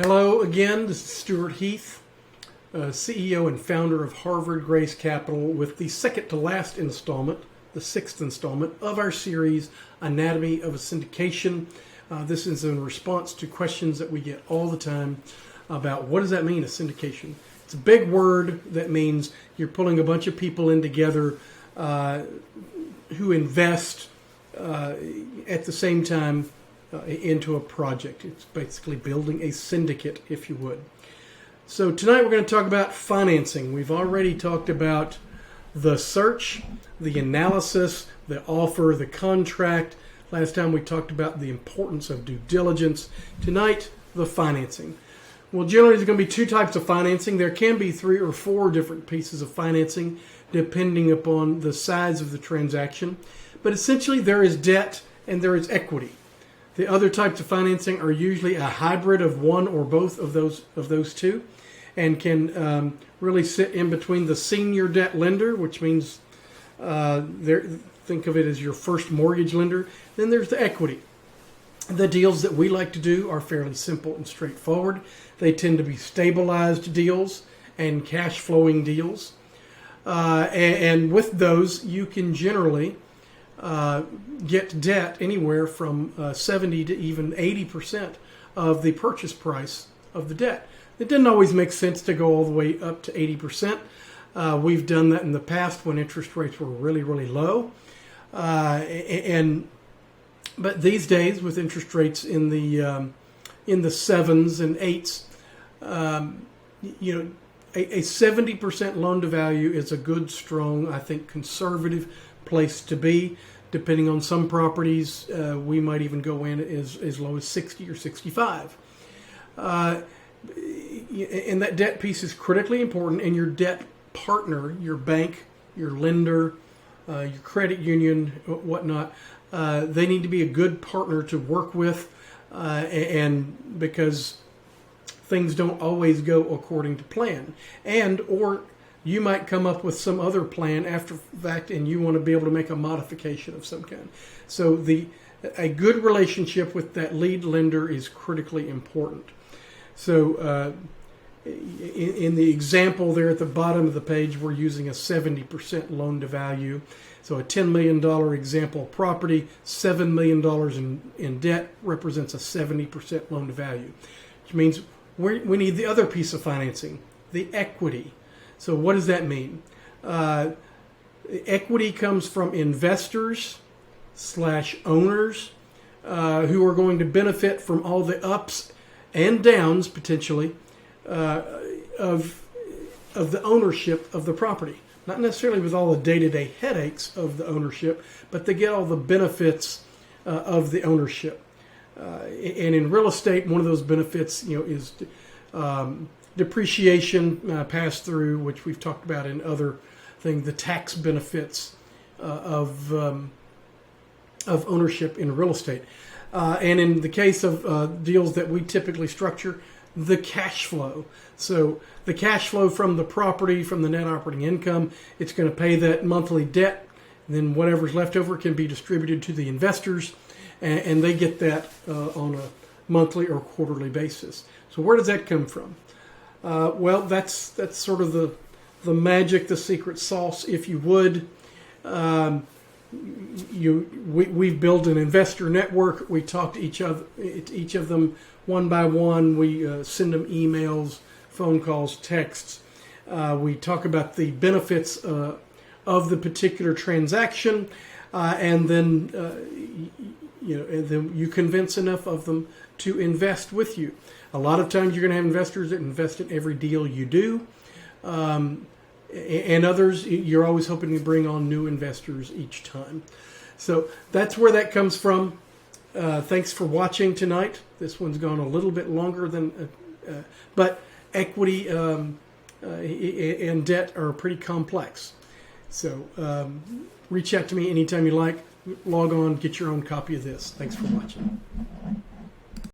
Hello again, this is Stuart Heath, CEO and founder of Harvard Grace Capital, with the second to last installment, the sixth installment of our series, Anatomy of a Syndication. This is in response to questions that we get all the time about what does that mean, a syndication? It's a big word that means you're pulling a bunch of people in together who invest at the same time into a project. It's basically building a syndicate, if you would. So tonight we're going to talk about financing. We've already talked about the search, the analysis, the offer, the contract. Last time we talked about the importance of due diligence. Tonight, the financing. Well, generally there's going to be two types of financing. There can be 3 or 4 different pieces of financing depending upon the size of the transaction. But essentially there is debt and there is equity. The other types of financing are usually a hybrid of one or both of those two, and can really sit in between the senior debt lender, which means think of it as your first mortgage lender. Then there's the equity. The deals that we like to do are fairly simple and straightforward. They tend to be stabilized deals and cash flowing deals. And with those, you can generally get debt anywhere from 70 to even 80% of the purchase price of the debt. It doesn't always make sense to go all the way up to 80%. We've done that in the past when interest rates were really, really low. But these days, with interest rates in the 7s and 8s, a 70% loan to value is a good, strong, I think, conservative place to be. Depending on some properties, we might even go in as low as 60 or 65. And that debt piece is critically important, and your debt partner, your bank, your lender, your credit union, whatnot, they need to be a good partner to work with, and because things don't always go according to plan, or you might come up with some other plan after fact, and you want to be able to make a modification of some kind. So a good relationship with that lead lender is critically important. So in the example there at the bottom of the page, we're using a 70% loan to value. So a $10 million example property, $7 million in debt represents a 70% loan to value, which means we need the other piece of financing, the equity. So what does that mean? Equity comes from investors/owners who are going to benefit from all the ups and downs, potentially, of the ownership of the property. Not necessarily with all the day-to-day headaches of the ownership, but they get all the benefits of the ownership. And in real estate, one of those benefits, is depreciation pass through, which we've talked about in other things, the tax benefits of ownership in real estate. And in the case of deals that we typically structure, the cash flow. So the cash flow from the property, from the net operating income, it's going to pay that monthly debt. And then whatever's left over can be distributed to the investors, and they get that on a monthly or quarterly basis. So where does that come from? Well, that's sort of the magic, the secret sauce, if you would. We've built an investor network. We talk to each of them one by one. We send them emails, phone calls, texts. We talk about the benefits of the particular transaction, and then you convince enough of them to invest with you. A lot of times you're going to have investors that invest in every deal you do, and others you're always hoping to bring on new investors each time. So that's where that comes from. Thanks for watching tonight. This one's gone a little bit longer than, but equity and debt are pretty complex. So reach out to me anytime you like. Log on, get your own copy of this. Thanks for watching.